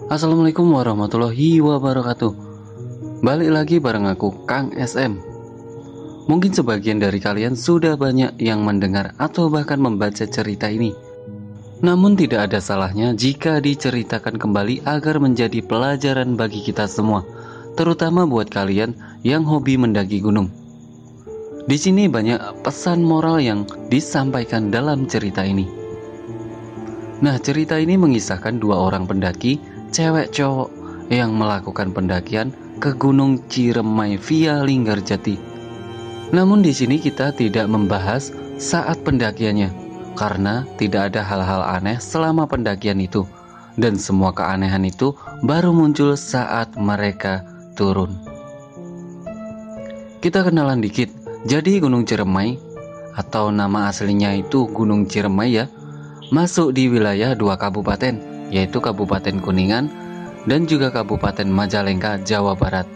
Assalamualaikum warahmatullahi wabarakatuh. Balik lagi bareng aku, Kang SM. Mungkin sebagian dari kalian sudah banyak yang mendengar atau bahkan membaca cerita ini. Namun tidak ada salahnya jika diceritakan kembali agar menjadi pelajaran bagi kita semua, terutama buat kalian yang hobi mendaki gunung. Di sini banyak pesan moral yang disampaikan dalam cerita ini. Nah, cerita ini mengisahkan dua orang pendaki, cewek cowok, yang melakukan pendakian ke Gunung Ciremai via Linggarjati. Namun di sini kita tidak membahas saat pendakiannya, karena tidak ada hal-hal aneh selama pendakian itu, dan semua keanehan itu baru muncul saat mereka turun. Kita kenalan dikit. Jadi Gunung Ciremai, atau nama aslinya itu Gunung Ciremai ya, masuk di wilayah dua kabupaten, yaitu Kabupaten Kuningan dan juga Kabupaten Majalengka, Jawa Barat.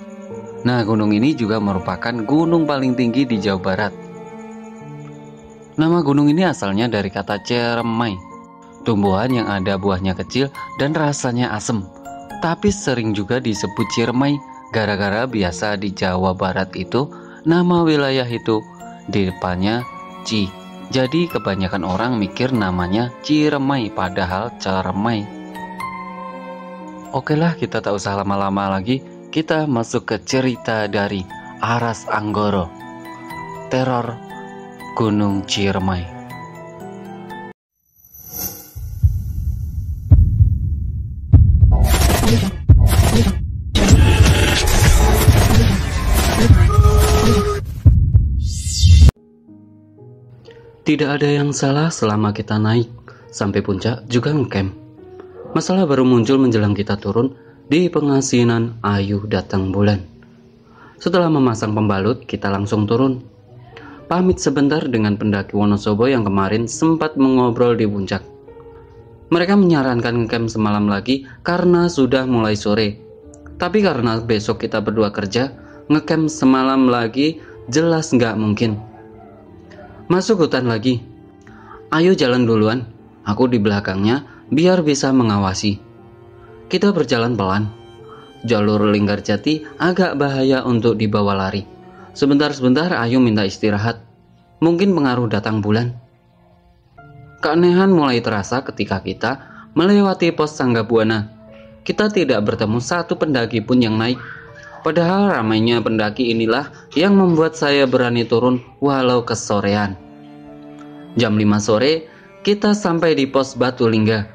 Nah, gunung ini juga merupakan gunung paling tinggi di Jawa Barat. Nama gunung ini asalnya dari kata ceremai, tumbuhan yang ada buahnya kecil dan rasanya asem, tapi sering juga disebut Ciremai gara-gara biasa di Jawa Barat itu nama wilayah itu di depannya Ci. Jadi kebanyakan orang mikir namanya Ciremai padahal Ceremai. Oke lah, kita tak usah lama-lama lagi. Kita masuk ke cerita dari Aras Anggoro, teror Gunung Ciremai. Tidak ada yang salah selama kita naik sampai puncak juga ngecamp. Masalah baru muncul menjelang kita turun di Pengasinan Ayu Datang Bulan. Setelah memasang pembalut, kita langsung turun. Pamit sebentar dengan pendaki Wonosobo yang kemarin sempat mengobrol di puncak. Mereka menyarankan ngecamp semalam lagi karena sudah mulai sore. Tapi karena besok kita berdua kerja, ngecamp semalam lagi jelas nggak mungkin. Masuk hutan lagi. Ayo jalan duluan, aku di belakangnya biar bisa mengawasi. Kita berjalan pelan. Jalur Linggarjati agak bahaya untuk dibawa lari. Sebentar-sebentar Ayu minta istirahat. Mungkin pengaruh datang bulan. Keanehan mulai terasa ketika kita melewati pos Sanggabuana. Kita tidak bertemu satu pendaki pun yang naik. Padahal ramainya pendaki inilah yang membuat saya berani turun walau kesorean. Jam 5 sore, kita sampai di pos Batu Lingga.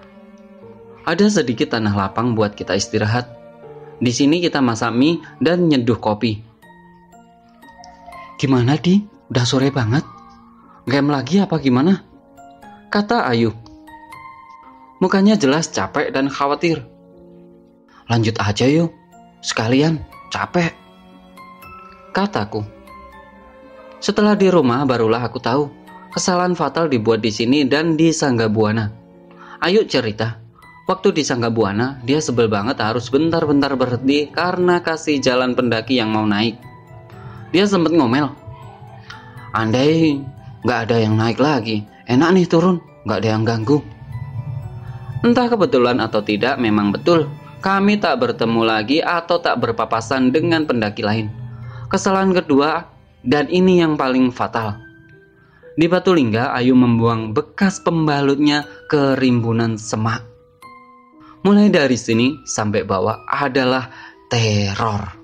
Ada sedikit tanah lapang buat kita istirahat. Di sini kita masak mie dan nyeduh kopi. Gimana Di? Udah sore banget. Game lagi apa gimana? Kata Ayu. Mukanya jelas capek dan khawatir. Lanjut aja yuk, sekalian. Capek, kataku. Setelah di rumah barulah aku tahu kesalahan fatal dibuat di sini dan di Sanggabuana. Ayu cerita, waktu di Sanggabuana dia sebel banget harus bentar-bentar berhenti karena kasih jalan pendaki yang mau naik. Dia sempat ngomel, andai nggak ada yang naik lagi, enak nih turun, nggak ada yang ganggu. Entah kebetulan atau tidak, memang betul. Kami tak bertemu lagi atau tak berpapasan dengan pendaki lain. Kesalahan kedua, dan ini yang paling fatal. Di Batu Lingga, Ayu membuang bekas pembalutnya ke rimbunan semak. Mulai dari sini sampai bawah adalah teror.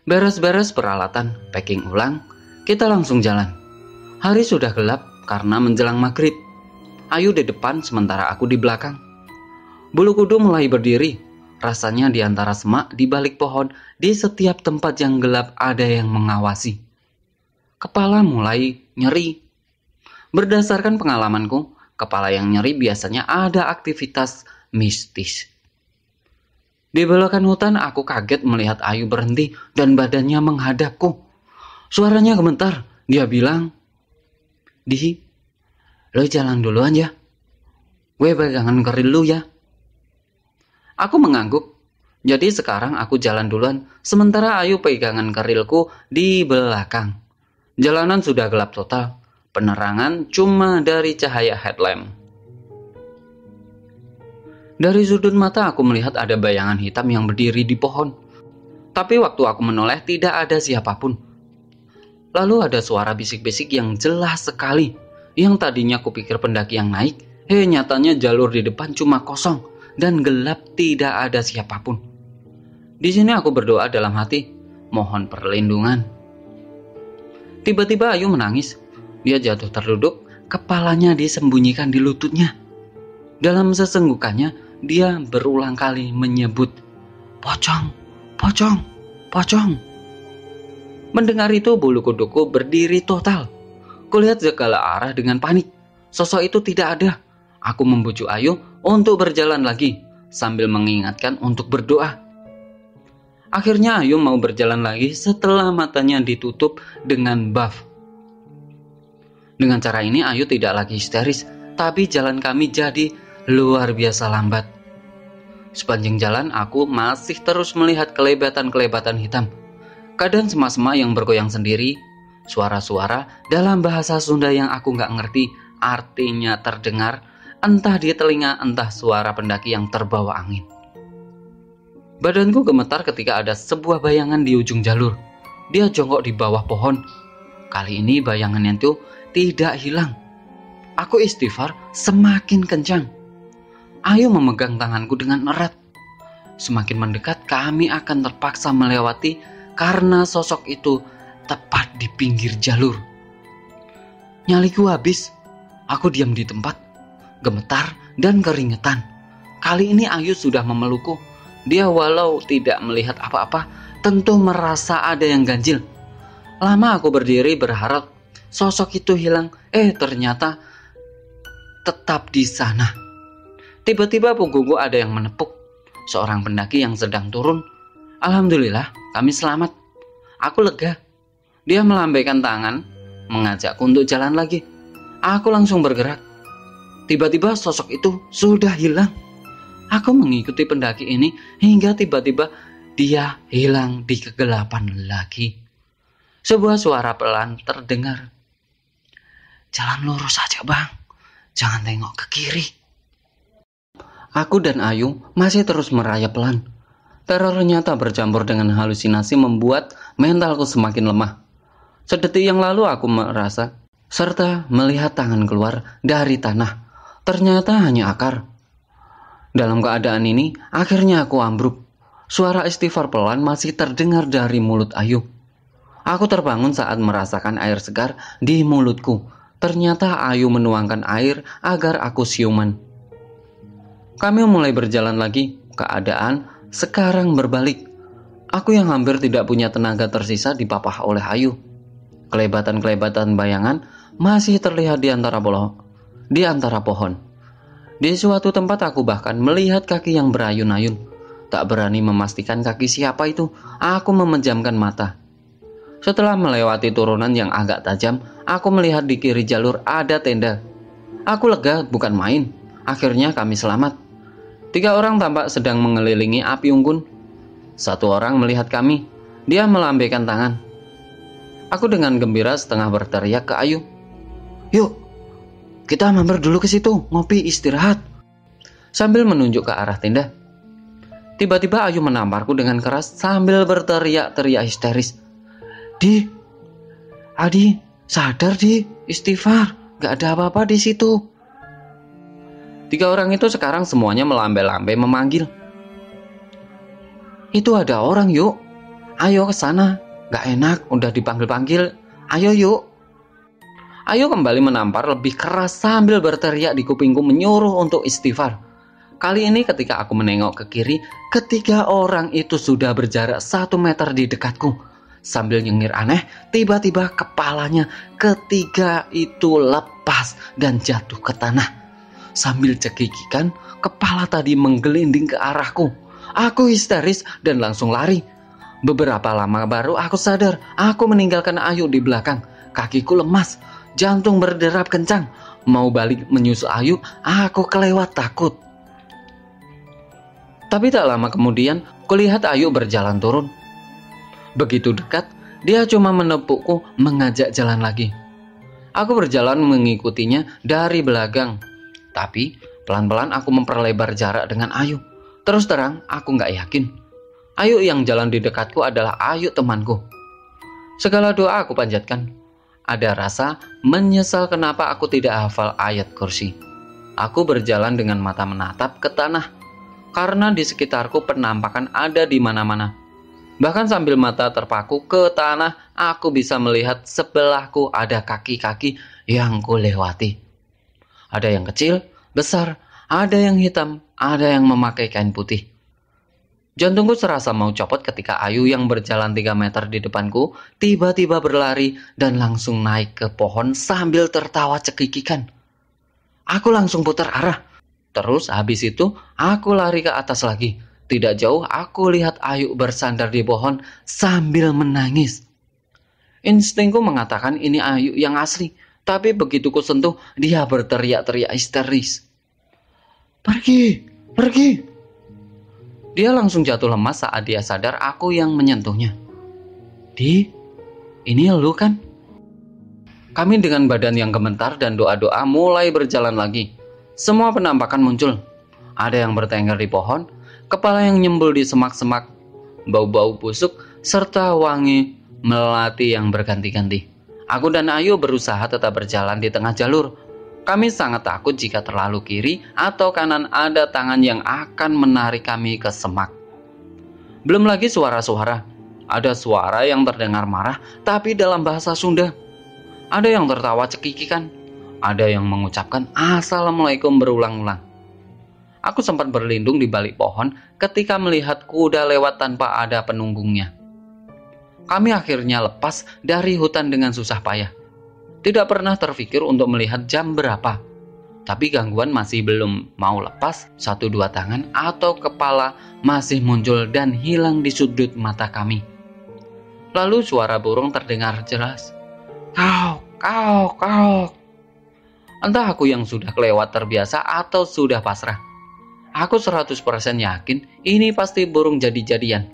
Beres-beres peralatan, packing ulang, kita langsung jalan. Hari sudah gelap karena menjelang maghrib. Ayu di depan sementara aku di belakang. Bulu kudu mulai berdiri. Rasanya di antara semak, di balik pohon, di setiap tempat yang gelap ada yang mengawasi. Kepala mulai nyeri. Berdasarkan pengalamanku, kepala yang nyeri biasanya ada aktivitas mistis. Di belokan hutan aku kaget melihat Ayu berhenti dan badannya menghadapku. Suaranya gemetar. Dia bilang, Di, lo jalan duluan ya. Gue pegangan keril lu ya. Aku mengangguk. Jadi sekarang aku jalan duluan, sementara Ayu pegangan kerilku di belakang. Jalanan sudah gelap total. Penerangan cuma dari cahaya headlamp. Dari sudut mata aku melihat ada bayangan hitam yang berdiri di pohon. Tapi waktu aku menoleh tidak ada siapapun. Lalu ada suara bisik-bisik yang jelas sekali. Yang tadinya kupikir pendaki yang naik, nyatanya jalur di depan cuma kosong dan gelap, tidak ada siapapun. Di sini aku berdoa dalam hati, mohon perlindungan. Tiba-tiba Ayu menangis. Dia jatuh terduduk, kepalanya disembunyikan di lututnya. Dalam sesenggukannya, dia berulang kali menyebut, "Pocong, pocong, pocong." Mendengar itu bulu kuduku berdiri total. Kulihat segala arah dengan panik. Sosok itu tidak ada. Aku membujuk Ayu untuk berjalan lagi sambil mengingatkan untuk berdoa. Akhirnya Ayu mau berjalan lagi setelah matanya ditutup dengan buff. Dengan cara ini Ayu tidak lagi histeris, tapi jalan kami jadi luar biasa lambat. Sepanjang jalan aku masih terus melihat kelebatan-kelebatan hitam. Kadang sema-sema yang bergoyang sendiri, suara-suara dalam bahasa Sunda yang aku nggak ngerti artinya terdengar, entah di telinga entah suara pendaki yang terbawa angin. Badanku gemetar ketika ada sebuah bayangan di ujung jalur. Dia jongkok di bawah pohon. Kali ini bayangannya itu tidak hilang. Aku istighfar semakin kencang. Ayu memegang tanganku dengan erat. Semakin mendekat kami akan terpaksa melewati karena sosok itu tepat di pinggir jalur. Nyaliku habis. Aku diam di tempat, gemetar dan keringetan. Kali ini Ayu sudah memelukku. Dia walau tidak melihat apa-apa, tentu merasa ada yang ganjil. Lama aku berdiri berharap sosok itu hilang. Ternyata tetap di sana. Tiba-tiba punggungku ada yang menepuk. Seorang pendaki yang sedang turun. Alhamdulillah, kami selamat. Aku lega. Dia melambaikan tangan, mengajakku untuk jalan lagi. Aku langsung bergerak. Tiba-tiba sosok itu sudah hilang. Aku mengikuti pendaki ini hingga tiba-tiba dia hilang di kegelapan lagi. Sebuah suara pelan terdengar. "Jalan lurus saja, Bang. Jangan tengok ke kiri." Aku dan Ayu masih terus merayap pelan. Teror nyata bercampur dengan halusinasi membuat mentalku semakin lemah. Sedetik yang lalu aku merasa serta melihat tangan keluar dari tanah. Ternyata hanya akar. Dalam keadaan ini, akhirnya aku ambruk. Suara istighfar pelan masih terdengar dari mulut Ayu. Aku terbangun saat merasakan air segar di mulutku. Ternyata Ayu menuangkan air agar aku siuman. Kami mulai berjalan lagi. Keadaan sekarang berbalik. Aku yang hampir tidak punya tenaga tersisa dipapah oleh Ayu. Kelebatan-kelebatan bayangan masih terlihat di antara pohon. Di suatu tempat aku bahkan melihat kaki yang berayun-ayun. Tak berani memastikan kaki siapa itu, aku memejamkan mata. Setelah melewati turunan yang agak tajam, aku melihat di kiri jalur ada tenda. Aku lega, bukan main. Akhirnya kami selamat. 3 orang tampak sedang mengelilingi api unggun. 1 orang melihat kami. Dia melambaikan tangan. Aku dengan gembira setengah berteriak ke Ayu, "Yuk, kita mampir dulu ke situ, ngopi istirahat." Sambil menunjuk ke arah tenda. Tiba-tiba Ayu menamparku dengan keras sambil berteriak-teriak histeris. Adi, sadar istighfar, gak ada apa-apa di situ." 3 orang itu sekarang semuanya melambai-lambai memanggil. "Itu ada orang, yuk. Ayo ke sana. Gak enak, udah dipanggil-panggil. Ayo yuk." Ayu kembali menampar lebih keras sambil berteriak di kupingku menyuruh untuk istighfar. Kali ini ketika aku menengok ke kiri, 3 orang itu sudah berjarak 1 meter di dekatku. Sambil nyengir aneh, tiba-tiba kepalanya ketiga itu lepas dan jatuh ke tanah. Sambil cekikikan, kepala tadi menggelinding ke arahku. Aku histeris dan langsung lari. Beberapa lama baru aku sadar, aku meninggalkan Ayu di belakang. Kakiku lemas, jantung berderap kencang. Mau balik menyusul Ayu, aku kelewat takut. Tapi tak lama kemudian, kulihat Ayu berjalan turun. Begitu dekat, dia cuma menepukku mengajak jalan lagi. Aku berjalan mengikutinya dari belakang. Tapi Pelan-pelan aku memperlebar jarak dengan Ayu. Terus terang, aku nggak yakin Ayu yang jalan di dekatku adalah Ayu temanku. Segala doa aku panjatkan. Ada rasa menyesal kenapa aku tidak hafal ayat kursi. Aku berjalan dengan mata menatap ke tanah, karena di sekitarku penampakan ada di mana-mana. Bahkan sambil mata terpaku ke tanah, aku bisa melihat sebelahku ada kaki-kaki yang kulewati. Ada yang kecil, besar, ada yang hitam, ada yang memakai kain putih. Jantungku serasa mau copot ketika Ayu yang berjalan 3 meter di depanku tiba-tiba berlari dan langsung naik ke pohon sambil tertawa cekikikan. Aku langsung putar arah. Terus habis itu aku lari ke atas lagi. Tidak jauh aku lihat Ayu bersandar di pohon sambil menangis. Instingku mengatakan ini Ayu yang asli. Tapi begitu ku sentuh, dia berteriak-teriak histeris. Pergi, pergi. Dia langsung jatuh lemas saat dia sadar aku yang menyentuhnya. Ini lu kan? Kami dengan badan yang gemetar dan doa-doa mulai berjalan lagi. Semua penampakan muncul. Ada yang bertengger di pohon, kepala yang nyembul di semak-semak, bau-bau busuk, serta wangi melati yang berganti-ganti. Aku dan Ayu berusaha tetap berjalan di tengah jalur. Kami sangat takut jika terlalu kiri atau kanan ada tangan yang akan menarik kami ke semak. Belum lagi suara-suara. Ada suara yang terdengar marah tapi dalam bahasa Sunda. Ada yang tertawa cekikikan. Ada yang mengucapkan Assalamualaikum berulang-ulang. Aku sempat berlindung di balik pohon ketika melihat kuda lewat tanpa ada penunggungnya. Kami akhirnya lepas dari hutan dengan susah payah. Tidak pernah terfikir untuk melihat jam berapa. Tapi gangguan masih belum mau lepas. 1-2 tangan atau kepala masih muncul dan hilang di sudut mata kami. Lalu suara burung terdengar jelas. Kauk, kauk, kauk. Entah aku yang sudah kelewat terbiasa atau sudah pasrah. Aku 100% yakin ini pasti burung jadi-jadian.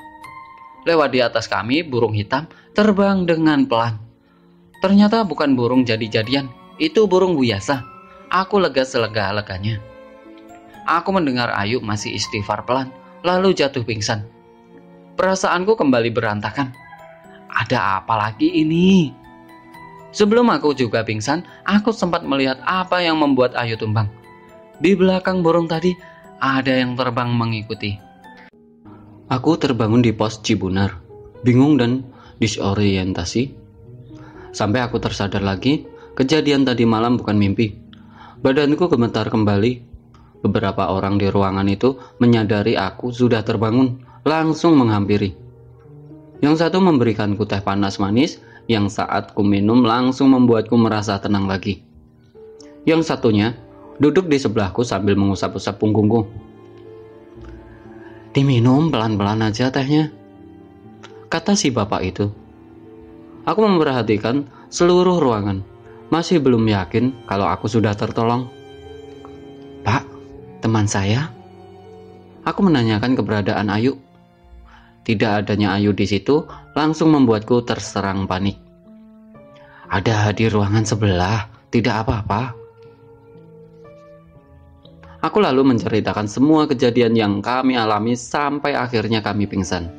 Lewat di atas kami, burung hitam terbang dengan pelan. Ternyata bukan burung jadi-jadian, itu burung biasa. Aku lega selega-leganya. Aku mendengar Ayu masih istighfar pelan, lalu jatuh pingsan. Perasaanku kembali berantakan. Ada apa lagi ini? Sebelum aku juga pingsan, aku sempat melihat apa yang membuat Ayu tumbang. Di belakang burung tadi, ada yang terbang mengikuti. Aku terbangun di pos Cibunar, bingung dan disorientasi. Sampai aku tersadar lagi, kejadian tadi malam bukan mimpi. Badanku gemetar kembali. Beberapa orang di ruangan itu menyadari aku sudah terbangun, langsung menghampiri. Yang satu memberikanku teh panas manis, yang saat ku minum langsung membuatku merasa tenang lagi. Yang satunya duduk di sebelahku sambil mengusap-usap punggungku. Diminum pelan-pelan aja tehnya, kata si bapak itu. Aku memperhatikan seluruh ruangan, masih belum yakin kalau aku sudah tertolong. Pak, teman saya? Aku menanyakan keberadaan Ayu. Tidak adanya Ayu di situ langsung membuatku terserang panik. Ada di ruangan sebelah, tidak apa-apa. Aku lalu menceritakan semua kejadian yang kami alami sampai akhirnya kami pingsan.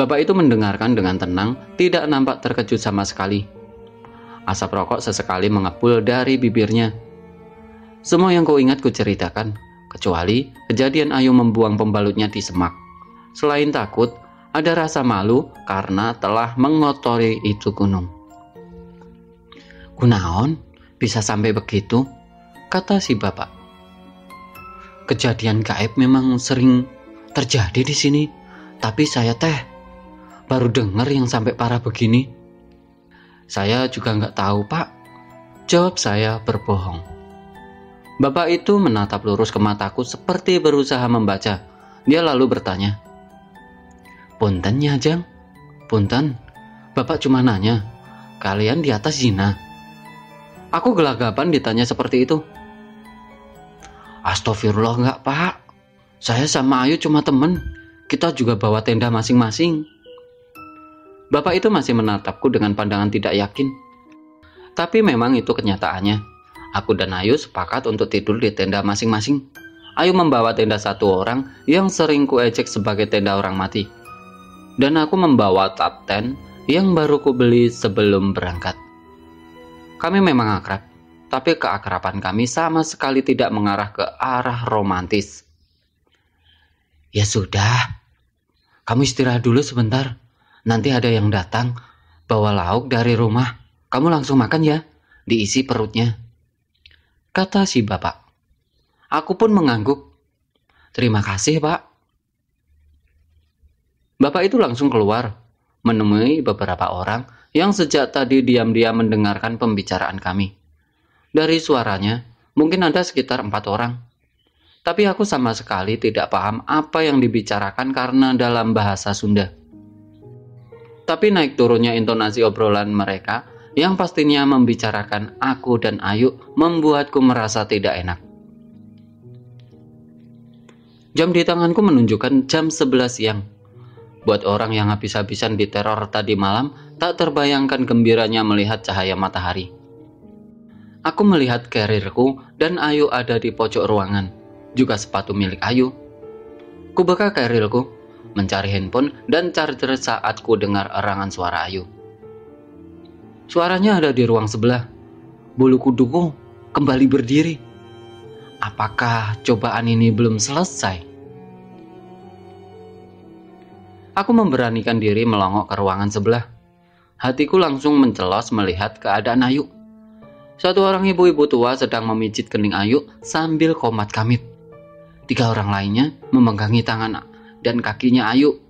Bapak itu mendengarkan dengan tenang, tidak nampak terkejut sama sekali. Asap rokok sesekali mengepul dari bibirnya. Semua yang kuingat kuceritakan, kecuali kejadian Ayu membuang pembalutnya di semak. Selain takut, ada rasa malu karena telah mengotori itu gunung. Kunaon, bisa sampai begitu? Kata si bapak. Kejadian gaib memang sering terjadi di sini, tapi saya baru dengar yang sampai parah begini. Saya juga nggak tahu, Pak. Jawab saya berbohong. Bapak itu menatap lurus ke mataku seperti berusaha membaca. Dia lalu bertanya, Punten ya, Jang? Punten, Bapak cuma nanya, kalian di atas zina? Aku gelagapan ditanya seperti itu. Astagfirullah enggak, Pak. Saya sama Ayu cuma temen. Kita juga bawa tenda masing-masing. Bapak itu masih menatapku dengan pandangan tidak yakin. Tapi memang itu kenyataannya. Aku dan Ayu sepakat untuk tidur di tenda masing-masing. Ayu membawa tenda satu orang yang sering kuejek sebagai tenda orang mati. Dan aku membawa top tent yang baru kubeli sebelum berangkat. Kami memang akrab, tapi keakraban kami sama sekali tidak mengarah ke arah romantis. Ya sudah, kamu istirahat dulu sebentar. Nanti ada yang datang, bawa lauk dari rumah. Kamu langsung makan ya, diisi perutnya, kata si bapak. Aku pun mengangguk. Terima kasih, Pak. Bapak itu langsung keluar, menemui beberapa orang yang sejak tadi diam-diam mendengarkan pembicaraan kami. Dari suaranya, mungkin ada sekitar 4 orang. Tapi aku sama sekali tidak paham apa yang dibicarakan karena dalam bahasa Sunda. Tapi naik turunnya intonasi obrolan mereka yang pastinya membicarakan aku dan Ayu membuatku merasa tidak enak. Jam di tanganku menunjukkan jam 11 siang. Buat orang yang habis-habisan diteror tadi malam, tak terbayangkan gembiranya melihat cahaya matahari. Aku melihat karirku dan Ayu ada di pojok ruangan, juga sepatu milik Ayu. Kubuka karirku, mencari handphone dan charger saat ku dengar erangan suara Ayu. Suaranya ada di ruang sebelah. Bulu kuduku kembali berdiri. Apakah cobaan ini belum selesai? Aku memberanikan diri melongok ke ruangan sebelah. Hatiku langsung mencelos melihat keadaan Ayu. Satu orang ibu-ibu tua sedang memijit kening Ayu sambil komat kamit. 3 orang lainnya memegangi tangan dan kakinya Ayu.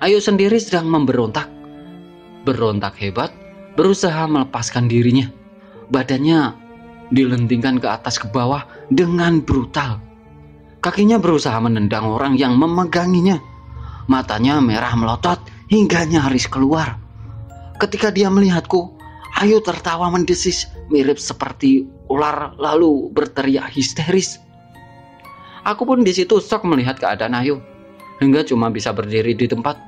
Ayu sendiri sedang memberontak. Berontak hebat, berusaha melepaskan dirinya. Badannya dilentingkan ke atas ke bawah dengan brutal. Kakinya berusaha menendang orang yang memeganginya. Matanya merah melotot hingga nyaris keluar. Ketika dia melihatku, Ayu tertawa mendesis mirip seperti ular lalu berteriak histeris. Aku pun di situ shock melihat keadaan Ayu, hingga cuma bisa berdiri di tempat.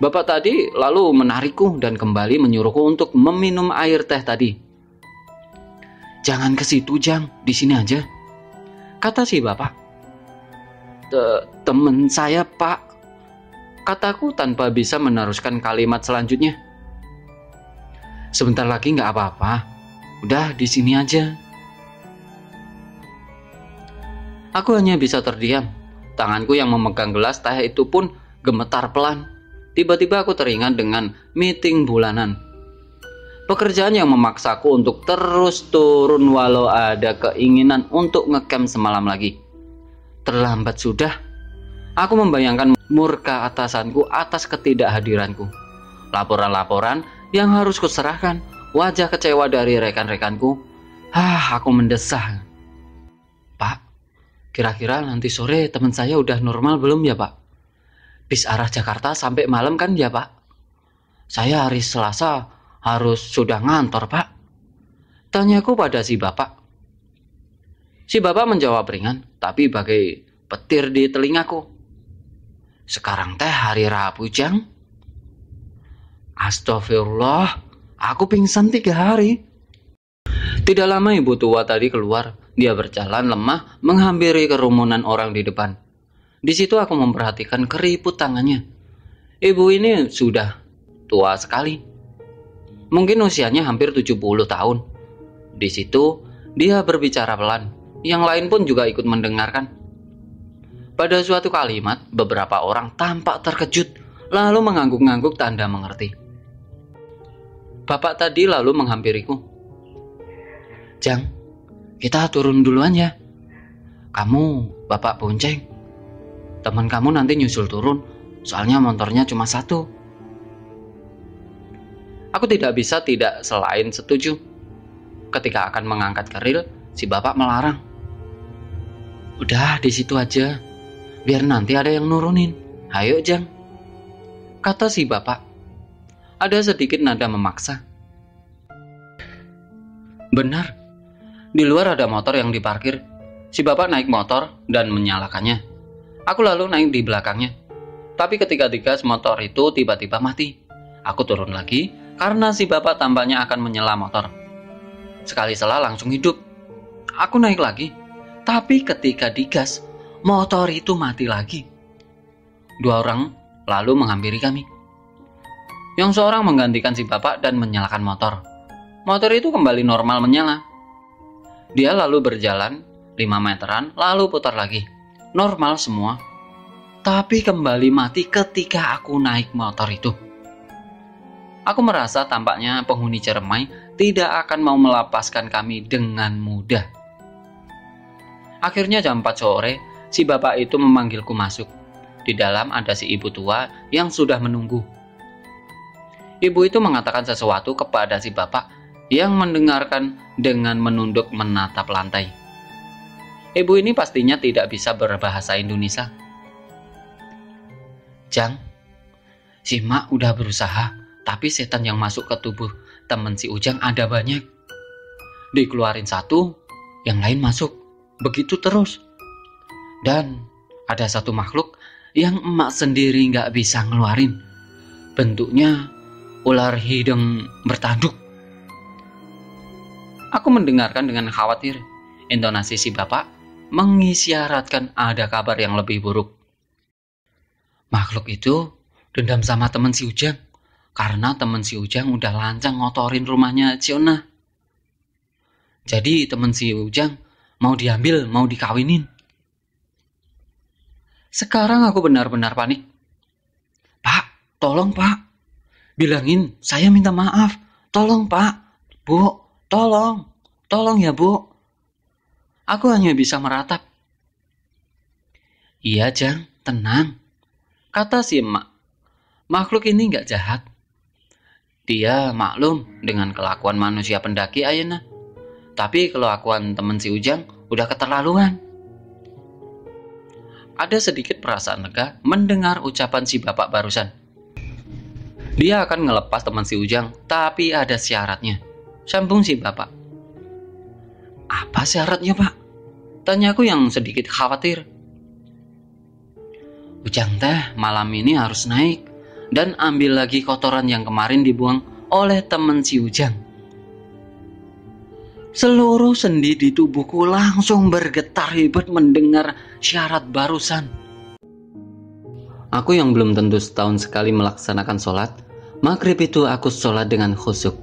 Bapak tadi lalu menarikku dan kembali menyuruhku untuk meminum air teh tadi. Jangan ke situ, Jang, di sini aja, kata si bapak. Temen saya, Pak, kataku tanpa bisa meneruskan kalimat selanjutnya. Sebentar lagi nggak apa-apa, udah di sini aja. Aku hanya bisa terdiam. Tanganku yang memegang gelas teh itu pun gemetar pelan. Tiba-tiba aku teringat dengan meeting bulanan. Pekerjaan yang memaksaku untuk terus turun walau ada keinginan untuk ngecamp semalam lagi. Terlambat sudah. Aku membayangkan murka atasanku atas ketidakhadiranku. Laporan-laporan yang harus kuserahkan. Wajah kecewa dari rekan-rekanku. Aku mendesah. Pak, kira-kira nanti sore teman saya udah normal belum ya, Pak? Bis arah Jakarta sampai malam kan ya, Pak? Saya hari Selasa harus sudah ngantor, Pak, tanyaku pada si bapak. Si bapak menjawab ringan, tapi bagai petir di telingaku. Sekarang teh hari Rabu, Jang. Astagfirullah, aku pingsan 3 hari. Tidak lama ibu tua tadi keluar. Dia berjalan lemah menghampiri kerumunan orang di depan. Di situ aku memperhatikan keriput tangannya. Ibu ini sudah tua sekali. Mungkin usianya hampir 70 tahun. Di situ dia berbicara pelan. Yang lain pun juga ikut mendengarkan. Pada suatu kalimat, beberapa orang tampak terkejut, lalu mengangguk-angguk tanda mengerti. Bapak tadi lalu menghampiriku. Jang, kita turun duluan ya. Kamu bapak bonceng. Teman kamu nanti nyusul turun, soalnya motornya cuma 1. Aku tidak bisa tidak selain setuju. Ketika akan mengangkat keril, si bapak melarang. Udah di situ aja, biar nanti ada yang nurunin. Ayo, Jang, kata si bapak. Ada sedikit nada memaksa. Benar, di luar ada motor yang diparkir. Si bapak naik motor dan menyalakannya. Aku lalu naik di belakangnya. Tapi ketika digas motor itu tiba-tiba mati. Aku turun lagi karena si bapak tampaknya akan menyela motor. Sekali salah langsung hidup. Aku naik lagi, tapi ketika digas, motor itu mati lagi. 2 orang lalu menghampiri kami. Yang seorang menggantikan si bapak dan menyalakan motor. Motor itu kembali normal menyala. Dia lalu berjalan 5 meteran, lalu putar lagi. Normal semua. Tapi kembali mati ketika aku naik motor itu. Aku merasa tampaknya penghuni Ciremai tidak akan mau melepaskan kami dengan mudah. Akhirnya jam 4 sore, si bapak itu memanggilku masuk. Di dalam ada si ibu tua yang sudah menunggu. Ibu itu mengatakan sesuatu kepada si bapak yang mendengarkan dengan menunduk menatap lantai. Ibu ini pastinya tidak bisa berbahasa Indonesia. Jang, si Mak udah berusaha, tapi setan yang masuk ke tubuh temen si Ujang ada banyak. Dikeluarin satu, yang lain masuk. Begitu terus. Dan ada satu makhluk yang emak sendiri nggak bisa ngeluarin. Bentuknya ular hidung bertanduk. Aku mendengarkan dengan khawatir. Intonasi si bapak mengisyaratkan ada kabar yang lebih buruk. Makhluk itu dendam sama temen si Ujang. Karena temen si Ujang udah lancang ngotorin rumahnya Ciona. Jadi temen si Ujang mau diambil, mau dikawinin. Sekarang aku benar-benar panik. Pak, tolong pak. Bilangin saya minta maaf. Tolong pak. Bu, tolong. Tolong ya bu. Aku hanya bisa meratap. Iya Jang, tenang. Kata si emak, makhluk ini gak jahat. Dia maklum dengan kelakuan manusia pendaki ayeuna. Tapi kelakuan temen si Ujang udah keterlaluan. Ada sedikit perasaan lega mendengar ucapan si bapak barusan. Dia akan ngelepas teman si Ujang, tapi ada syaratnya. Sambung si bapak. Apa syaratnya pak? Tanyaku yang sedikit khawatir. Ujang teh malam ini harus naik dan ambil lagi kotoran yang kemarin dibuang oleh temen si Ujang. Seluruh sendi di tubuhku langsung bergetar hebat mendengar syarat barusan. Aku yang belum tentu setahun sekali melaksanakan sholat, maghrib itu aku sholat dengan khusyuk.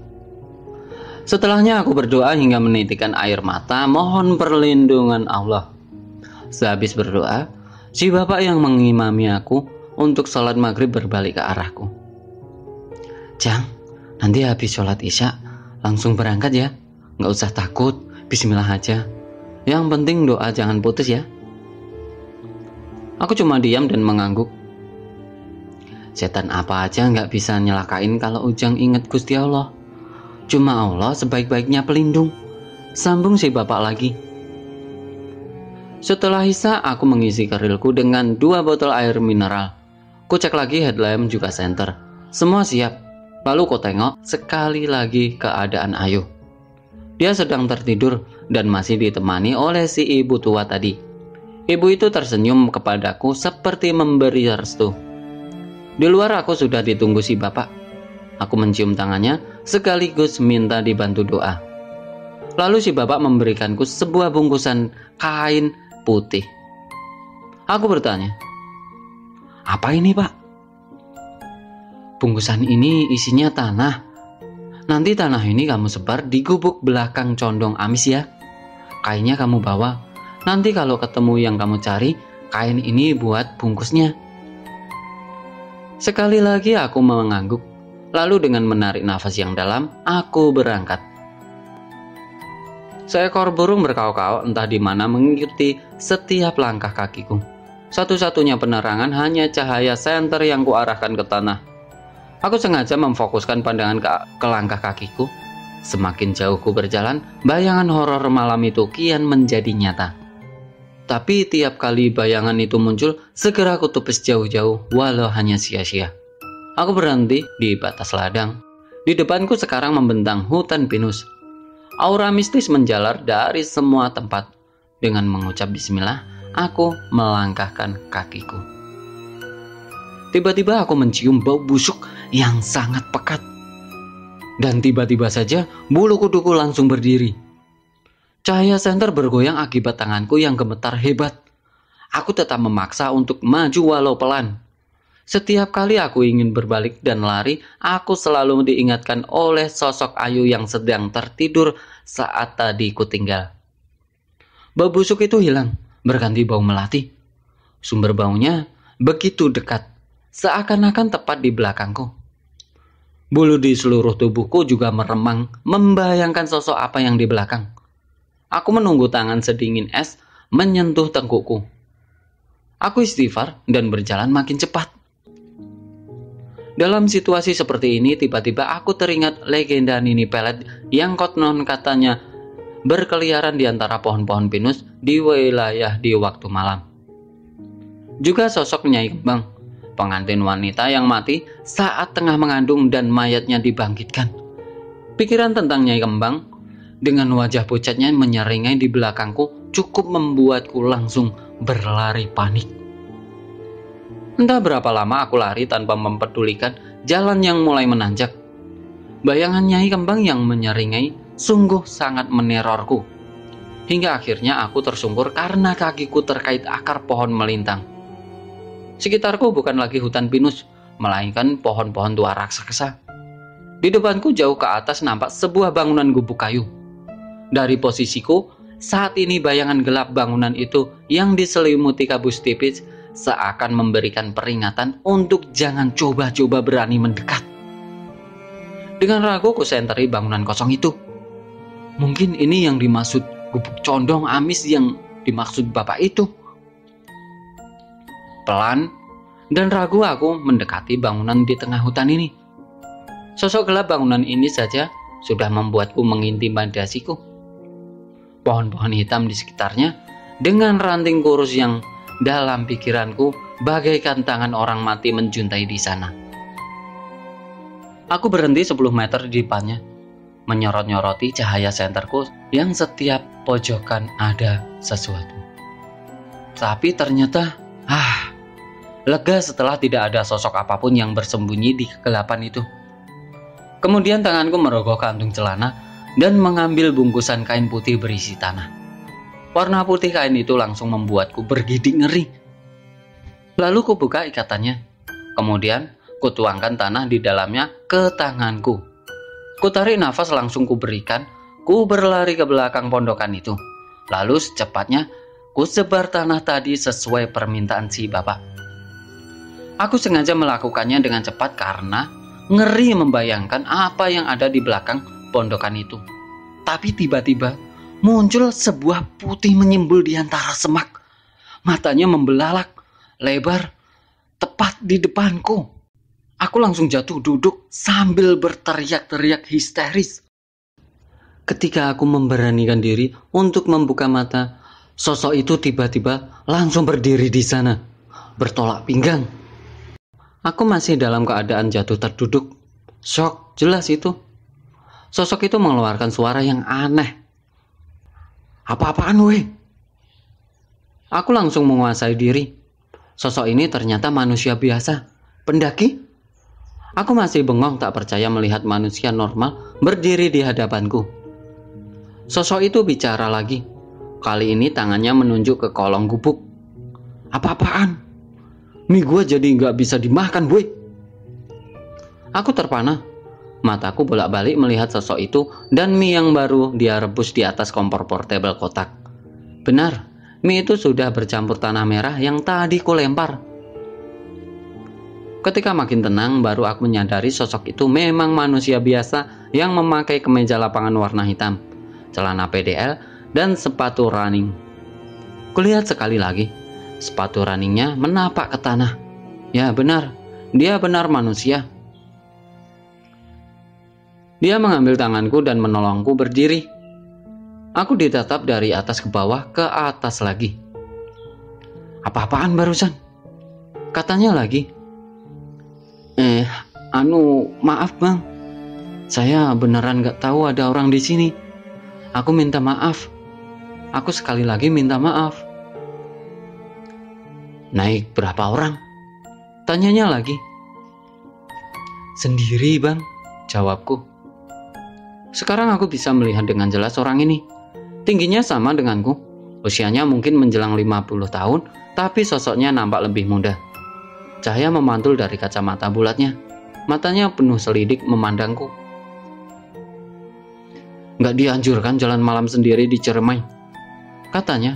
Setelahnya aku berdoa hingga menitikkan air mata mohon perlindungan Allah. Sehabis berdoa, si bapak yang mengimami aku untuk sholat maghrib berbalik ke arahku. Jang, nanti habis sholat isya langsung berangkat ya. Nggak usah takut, bismillah aja. Yang penting doa jangan putus ya. Aku cuma diam dan mengangguk. Setan apa aja nggak bisa nyelakain kalau Ujang ingat Gusti Allah. Cuma Allah sebaik-baiknya pelindung. Sambung si bapak lagi. Setelah isya, aku mengisi kerilku dengan 2 botol air mineral. Ku cek lagi headlamp juga senter. Semua siap. Lalu ku tengok sekali lagi keadaan Ayu. Dia sedang tertidur dan masih ditemani oleh si ibu tua tadi. Ibu itu tersenyum kepadaku seperti memberi restu. Di luar aku sudah ditunggu si bapak. Aku mencium tangannya sekaligus minta dibantu doa. Lalu si bapak memberikanku sebuah bungkusan kain putih. Aku bertanya, apa ini pak? Bungkusan ini isinya tanah. Nanti tanah ini kamu sebar di gubuk belakang condong amis ya. Kainnya kamu bawa. Nanti kalau ketemu yang kamu cari, kain ini buat bungkusnya. Sekali lagi aku mengangguk. Lalu dengan menarik nafas yang dalam, aku berangkat. Seekor burung berkaok-kaok entah di mana mengikuti setiap langkah kakiku. Satu-satunya penerangan hanya cahaya senter yang kuarahkan ke tanah. Aku sengaja memfokuskan pandangan ke langkah kakiku. Semakin jauh ku berjalan, bayangan horor malam itu kian menjadi nyata. Tapi tiap kali bayangan itu muncul, segera aku tupis jauh-jauh, walau hanya sia-sia. Aku berhenti di batas ladang. Di depanku sekarang membentang hutan pinus. Aura mistis menjalar dari semua tempat. Dengan mengucap bismillah, aku melangkahkan kakiku. Tiba-tiba aku mencium bau busuk yang sangat pekat. Dan tiba-tiba saja bulu kuduku langsung berdiri. Cahaya senter bergoyang akibat tanganku yang gemetar hebat. Aku tetap memaksa untuk maju walau pelan. Setiap kali aku ingin berbalik dan lari, aku selalu diingatkan oleh sosok Ayu yang sedang tertidur saat tadi ku tinggal. Bau busuk itu hilang, berganti bau melati. Sumber baunya begitu dekat, seakan-akan tepat di belakangku. Bulu di seluruh tubuhku juga meremang, membayangkan sosok apa yang di belakang. Aku menunggu tangan sedingin es menyentuh tengkukku. Aku istighfar dan berjalan makin cepat. Dalam situasi seperti ini, tiba-tiba aku teringat legenda Nini Pelet yang konon katanya berkeliaran di antara pohon-pohon pinus di wilayah di waktu malam. Juga sosok Nyai Kembang, pengantin wanita yang mati saat tengah mengandung dan mayatnya dibangkitkan. Pikiran tentang Nyai Kembang dengan wajah pucatnya menyeringai di belakangku cukup membuatku langsung berlari panik. Entah berapa lama aku lari tanpa mempedulikan jalan yang mulai menanjak. Bayangan Nyai Kembang yang menyeringai sungguh sangat menerorku. Hingga akhirnya aku tersungkur karena kakiku terkait akar pohon melintang. Sekitarku bukan lagi hutan pinus, melainkan pohon-pohon tua raksasa. Di depanku jauh ke atas nampak sebuah bangunan gubuk kayu. Dari posisiku, saat ini bayangan gelap bangunan itu yang diselimuti kabut tipis seakan memberikan peringatan untuk jangan coba-coba berani mendekat. Dengan ragu ku senteri bangunan kosong itu. Mungkin ini yang dimaksud gubuk condong amis yang dimaksud bapak itu. Pelan dan ragu aku mendekati bangunan di tengah hutan ini. Sosok gelap bangunan ini saja sudah membuatku mengintimidasiku. Pohon-pohon hitam di sekitarnya dengan ranting kurus yang dalam pikiranku bagaikan tangan orang mati menjuntai di sana. Aku berhenti 10 meter di depannya, menyorot-nyoroti cahaya senterku yang setiap pojokan ada sesuatu. Tapi ternyata, lega setelah tidak ada sosok apapun yang bersembunyi di kegelapan itu. Kemudian tanganku merogoh kantung celana dan mengambil bungkusan kain putih berisi tanah. Warna putih kain itu langsung membuatku bergidik ngeri. Lalu ku buka ikatannya. Kemudian ku tuangkan tanah di dalamnya ke tanganku. Ku tarik nafas langsung ku berikan. Ku berlari ke belakang pondokan itu. Lalu secepatnya ku sebar tanah tadi sesuai permintaan si bapak. Aku sengaja melakukannya dengan cepat karena ngeri membayangkan apa yang ada di belakang pondokan itu. Tapi tiba-tiba muncul sebuah putih menyimbul di antara semak. Matanya membelalak, lebar, tepat di depanku. Aku langsung jatuh duduk sambil berteriak-teriak histeris. Ketika aku memberanikan diri untuk membuka mata, sosok itu tiba-tiba langsung berdiri di sana, bertolak pinggang. Aku masih dalam keadaan jatuh terduduk. Syok, jelas itu. Sosok itu mengeluarkan suara yang aneh. Apa-apaan weh? Aku langsung menguasai diri. Sosok ini ternyata manusia biasa. Pendaki? Aku masih bengong tak percaya melihat manusia normal berdiri di hadapanku. Sosok itu bicara lagi. Kali ini tangannya menunjuk ke kolong gubuk. Apa-apaan? Mie gue jadi nggak bisa dimakan, boy. Aku terpana. Mataku bolak-balik melihat sosok itu dan mie yang baru dia rebus di atas kompor portable kotak. Benar, mie itu sudah bercampur tanah merah yang tadi ku lempar. Ketika makin tenang, baru aku menyadari sosok itu memang manusia biasa yang memakai kemeja lapangan warna hitam, celana PDL, dan sepatu running. Kulihat sekali lagi. Sepatu runningnya menapak ke tanah. Ya benar, dia benar manusia. Dia mengambil tanganku dan menolongku berdiri. Aku ditatap dari atas ke bawah ke atas lagi. Apa-apaan barusan? Katanya lagi. Maaf bang. Saya beneran gak tahu ada orang di sini. Aku minta maaf. Aku sekali lagi minta maaf. Naik berapa orang? Tanyanya lagi. Sendiri bang, jawabku. Sekarang aku bisa melihat dengan jelas orang ini. Tingginya sama denganku. Usianya mungkin menjelang 50 tahun, tapi sosoknya nampak lebih muda. Cahaya memantul dari kacamata bulatnya. Matanya penuh selidik memandangku. "Nggak dianjurkan jalan malam sendiri di Ciremai," katanya.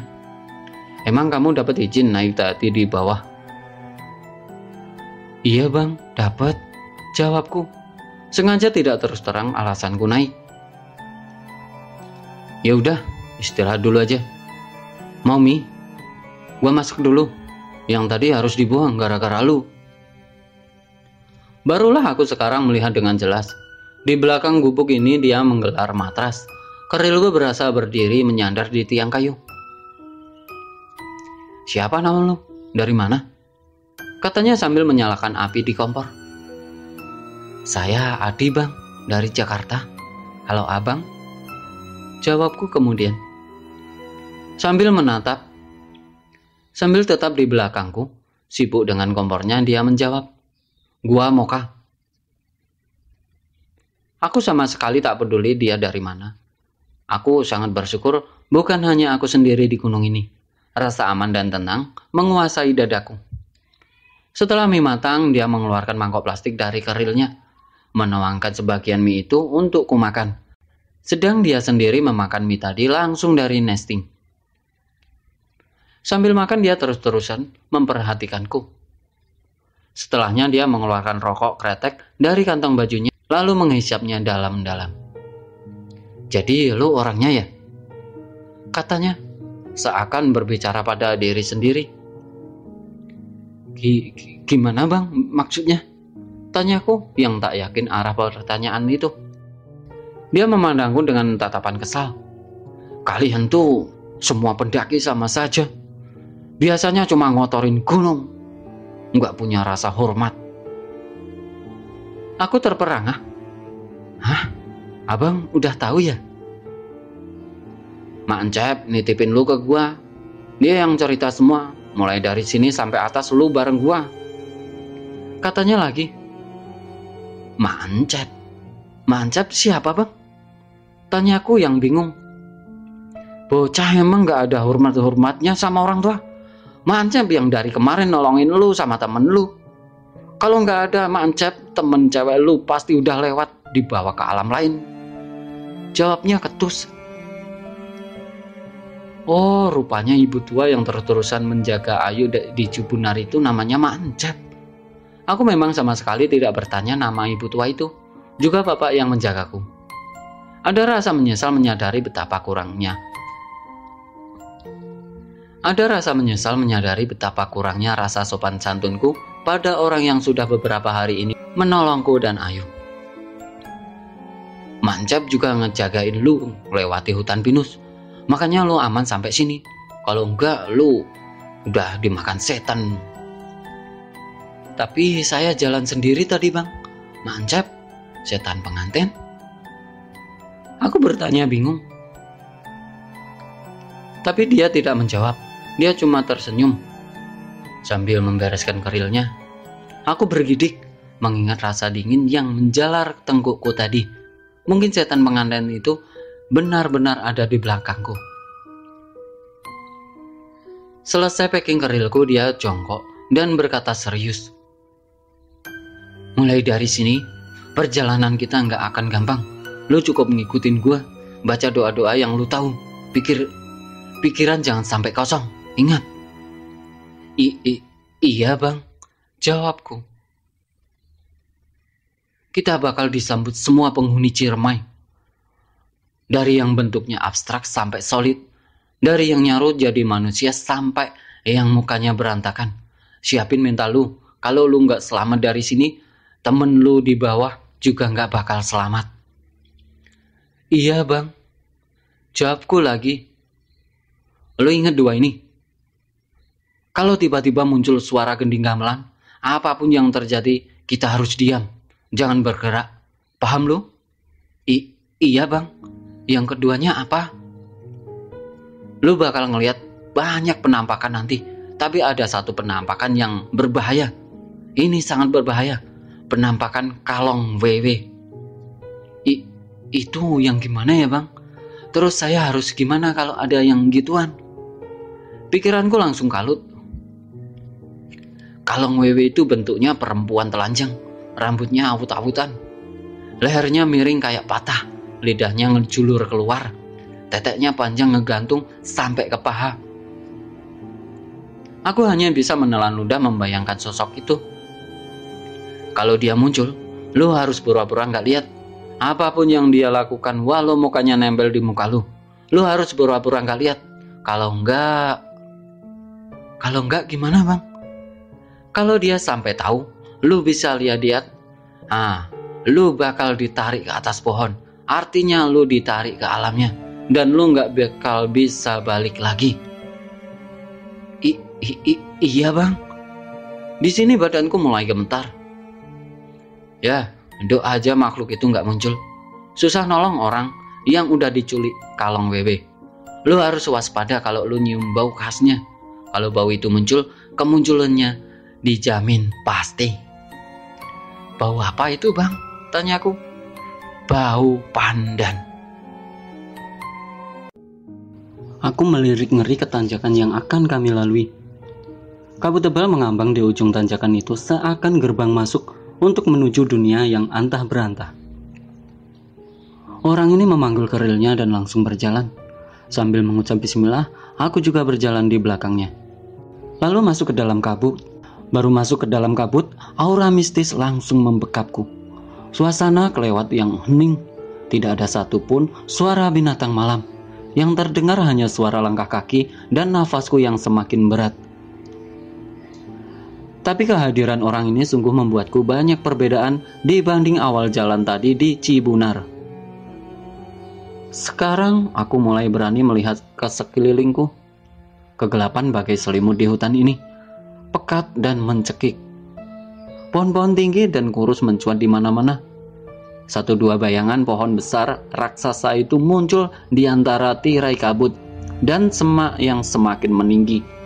"Emang kamu dapat izin naik tadi di bawah?" "Iya bang, dapat," jawabku. Sengaja tidak terus terang alasanku naik. "Ya udah, istirahat dulu aja. Mau mie? Gua masak dulu. Yang tadi harus dibuang gara-gara lu." Barulah aku sekarang melihat dengan jelas. Di belakang gubuk ini dia menggelar matras. Kerilku berasa berdiri menyandar di tiang kayu. "Siapa nama lu? Dari mana?" katanya sambil menyalakan api di kompor. "Saya Adi bang, dari Jakarta. Halo abang," jawabku kemudian. Sambil tetap di belakangku, sibuk dengan kompornya, dia menjawab, "Gua Moka." Aku sama sekali tak peduli dia dari mana. Aku sangat bersyukur bukan hanya aku sendiri di gunung ini. Rasa aman dan tenang menguasai dadaku. Setelah mie matang, dia mengeluarkan mangkok plastik dari kerilnya, menuangkan sebagian mie itu untuk kumakan. Sedang dia sendiri memakan mie tadi langsung dari nesting. Sambil makan dia terus-terusan memperhatikanku. Setelahnya dia mengeluarkan rokok kretek dari kantong bajunya, lalu menghisapnya dalam-dalam. "Jadi lu orangnya ya?" katanya, seakan berbicara pada diri sendiri. Gimana bang, maksudnya?" tanyaku yang tak yakin arah pertanyaan itu. Dia memandangku dengan tatapan kesal. "Kalian tuh semua pendaki sama saja. Biasanya cuma ngotorin gunung. Nggak punya rasa hormat." Aku terperangah. "Hah? Abang udah tahu ya?" "Mak Encep nitipin lu ke gua. Dia yang cerita semua, mulai dari sini sampai atas lu bareng gua," katanya lagi. "Mak Encep? Mak Encep siapa bang?" tanyaku yang bingung. Bocah emang gak ada hormat-hormatnya sama orang tua. Mak Encep yang dari kemarin nolongin lu sama temen lu. Kalau nggak ada Mak Encep, temen cewek lu pasti udah lewat dibawa ke alam lain, jawabnya ketus. Oh, rupanya ibu tua yang terus-terusan menjaga Ayu di Jubunar itu namanya Mak Encep. Aku memang sama sekali tidak bertanya nama ibu tua itu, juga bapak yang menjagaku. Ada rasa menyesal menyadari betapa kurangnya rasa sopan santunku pada orang yang sudah beberapa hari ini menolongku dan Ayu. "Mak Encep juga ngejagain lu lewati hutan pinus. Makanya lu aman sampai sini. Kalau enggak, lu udah dimakan setan." "Tapi saya jalan sendiri tadi bang. Mak Encep, setan pengantin?" Aku bertanya bingung. Tapi dia tidak menjawab. Dia cuma tersenyum. Sambil membereskan kerilnya, aku bergidik mengingat rasa dingin yang menjalar tengkukku tadi. Mungkin setan pengantin itu benar-benar ada di belakangku. Selesai packing kerilku, dia jongkok dan berkata serius, "Mulai dari sini, perjalanan kita nggak akan gampang. Lu cukup ngikutin gua, baca doa-doa yang lu tahu. Pikiran jangan sampai kosong, ingat." Iya bang, jawabku. Kita bakal disambut semua penghuni Ciremai. Dari yang bentuknya abstrak sampai solid. Dari yang nyarut jadi manusia sampai yang mukanya berantakan. Siapin mental lu. Kalau lu nggak selamat dari sini, temen lu di bawah juga nggak bakal selamat. Iya bang, jawabku lagi. Lu inget dua ini. Kalau tiba-tiba muncul suara gending gamelan, apapun yang terjadi, kita harus diam. Jangan bergerak. Paham lu? Iya bang. Yang keduanya apa? Lu bakal ngelihat banyak penampakan nanti. Tapi ada satu penampakan yang berbahaya. Ini sangat berbahaya. Penampakan Kalong WW. Itu yang gimana ya bang? Terus saya harus gimana kalau ada yang gituan? Pikiranku langsung kalut. Kalong Wewe itu bentuknya perempuan telanjang, rambutnya awut-awutan, lehernya miring kayak patah, lidahnya ngejulur keluar, teteknya panjang ngegantung sampai ke paha. Aku hanya bisa menelan ludah membayangkan sosok itu. Kalau dia muncul, lu harus pura-pura nggak lihat. Apapun yang dia lakukan, walau mukanya nempel di muka lu harus pura-pura nggak lihat. Kalau enggak gimana bang? Kalau dia sampai tahu, lu bisa lihat, lu bakal ditarik ke atas pohon. Artinya lu ditarik ke alamnya, dan lu nggak bakal bisa balik lagi. Iya bang. Di sini badanku mulai gemetar. Ya, doa aja makhluk itu nggak muncul. Susah nolong orang yang udah diculik Kalong Wewe. Lu harus waspada kalau lu nyium bau khasnya. Kalau bau itu muncul, kemunculannya dijamin pasti. Bau apa itu bang? Tanyaku. Bau pandan. Aku melirik ngeri ke tanjakan yang akan kami lalui. Kabut tebal mengambang di ujung tanjakan itu seakan gerbang masuk untuk menuju dunia yang antah berantah. Orang ini memanggul kerilnya dan langsung berjalan. Sambil mengucap bismillah, aku juga berjalan di belakangnya. Lalu masuk ke dalam kabut. Baru masuk ke dalam kabut, aura mistis langsung membekapku. Suasana kelewat yang hening. Tidak ada satupun suara binatang malam. Yang terdengar hanya suara langkah kaki dan nafasku yang semakin berat. Tapi kehadiran orang ini sungguh membuatku banyak perbedaan dibanding awal jalan tadi di Cibunar. Sekarang aku mulai berani melihat ke sekelilingku. Kegelapan bagai selimut di hutan ini, pekat dan mencekik. Pohon-pohon tinggi dan kurus mencuat di mana-mana. Satu dua bayangan pohon besar raksasa itu muncul di antara tirai kabut dan semak yang semakin meninggi.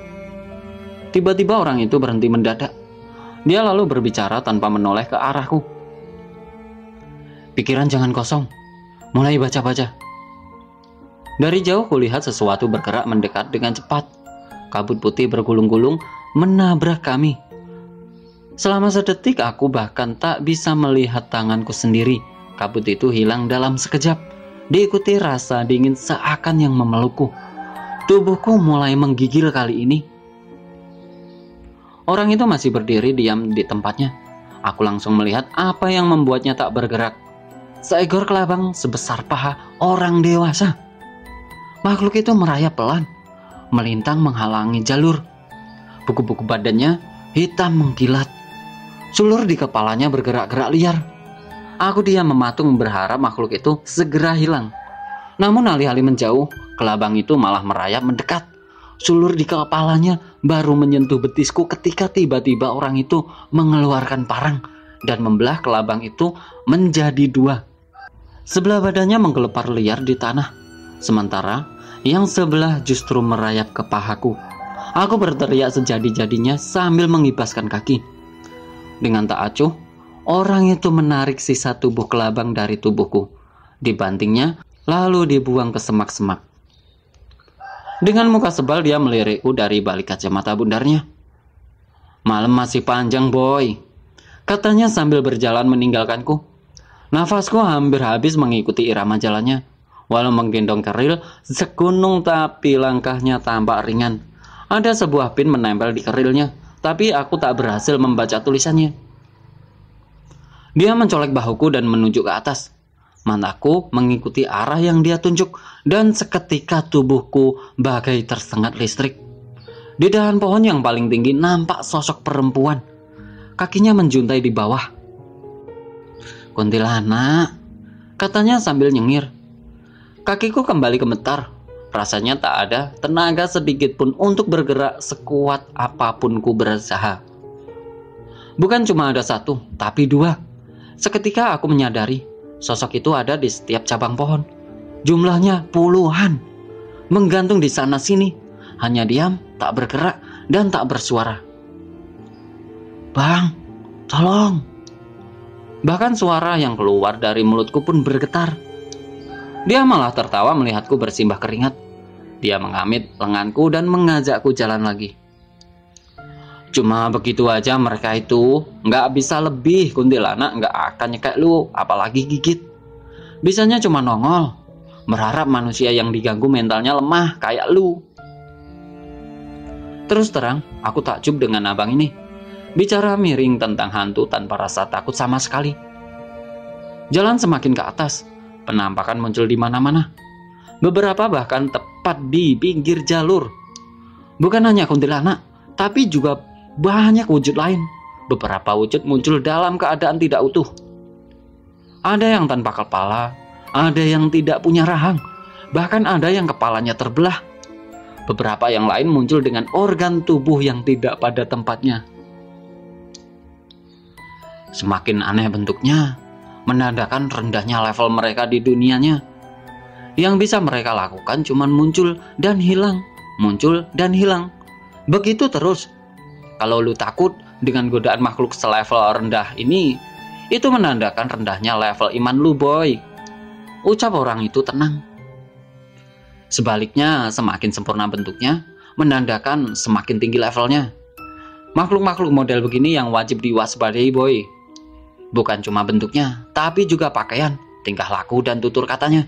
Tiba-tiba orang itu berhenti mendadak. Dia lalu berbicara tanpa menoleh ke arahku. Pikiran jangan kosong, mulai baca-baca. Dari jauh kulihat sesuatu bergerak mendekat dengan cepat. Kabut putih bergulung-gulung menabrak kami. Selama sedetik aku bahkan tak bisa melihat tanganku sendiri. Kabut itu hilang dalam sekejap, diikuti rasa dingin seakan yang memelukku. Tubuhku mulai menggigil kali ini. Orang itu masih berdiri diam di tempatnya. Aku langsung melihat apa yang membuatnya tak bergerak. Seekor kelabang sebesar paha orang dewasa. Makhluk itu merayap pelan, melintang menghalangi jalur. Buku-buku badannya hitam mengkilat. Sulur di kepalanya bergerak-gerak liar. Aku diam mematung berharap makhluk itu segera hilang. Namun alih-alih menjauh, kelabang itu malah merayap mendekat. Sulur di kepalanya baru menyentuh betisku ketika tiba-tiba orang itu mengeluarkan parang dan membelah kelabang itu menjadi dua. Sebelah badannya menggelepar liar di tanah, sementara yang sebelah justru merayap ke pahaku. Aku berteriak sejadi-jadinya sambil mengibaskan kaki. Dengan tak acuh, orang itu menarik sisa tubuh kelabang dari tubuhku. Dibantingnya, lalu dibuang ke semak-semak. Dengan muka sebal dia melirikku dari balik kacamata bundarnya. Malam masih panjang boy, katanya sambil berjalan meninggalkanku. Nafasku hampir habis mengikuti irama jalannya. Walau menggendong keril segunung tapi langkahnya tampak ringan. Ada sebuah pin menempel di kerilnya, tapi aku tak berhasil membaca tulisannya. Dia mencolek bahuku dan menunjuk ke atas. Mataku mengikuti arah yang dia tunjuk dan seketika tubuhku bagai tersengat listrik. Di dahan pohon yang paling tinggi nampak sosok perempuan. Kakinya menjuntai di bawah. Kuntilanak, katanya sambil nyengir. Kakiku kembali gemetar. Rasanya tak ada tenaga sedikit pun untuk bergerak sekuat apapun ku berusaha. Bukan cuma ada satu, tapi dua. Seketika aku menyadari sosok itu ada di setiap cabang pohon. Jumlahnya puluhan, menggantung di sana sini, hanya diam, tak bergerak, dan tak bersuara. Bang, tolong. Bahkan suara yang keluar dari mulutku pun bergetar. Dia malah tertawa melihatku bersimbah keringat. Dia mengamit lenganku dan mengajakku jalan lagi. Cuma begitu aja mereka itu nggak bisa lebih, kuntilanak nggak akan nyekek lu, apalagi gigit. Bisanya cuma nongol, berharap manusia yang diganggu mentalnya lemah kayak lu. Terus terang, aku takjub dengan abang ini. Bicara miring tentang hantu tanpa rasa takut sama sekali. Jalan semakin ke atas, penampakan muncul di mana-mana. Beberapa bahkan tepat di pinggir jalur. Bukan hanya kuntilanak, tapi juga banyak wujud lain. Beberapa wujud muncul dalam keadaan tidak utuh. Ada yang tanpa kepala, ada yang tidak punya rahang, bahkan ada yang kepalanya terbelah. Beberapa yang lain muncul dengan organ tubuh yang tidak pada tempatnya. Semakin aneh bentuknya, menandakan rendahnya level mereka di dunianya. Yang bisa mereka lakukan cuma muncul dan hilang, muncul dan hilang. Begitu terus. Kalau lu takut dengan godaan makhluk selevel rendah ini, itu menandakan rendahnya level iman lu, boy. Ucap orang itu tenang. Sebaliknya, semakin sempurna bentuknya, menandakan semakin tinggi levelnya. Makhluk-makhluk model begini yang wajib diwaspadai, boy. Bukan cuma bentuknya, tapi juga pakaian, tingkah laku, dan tutur katanya.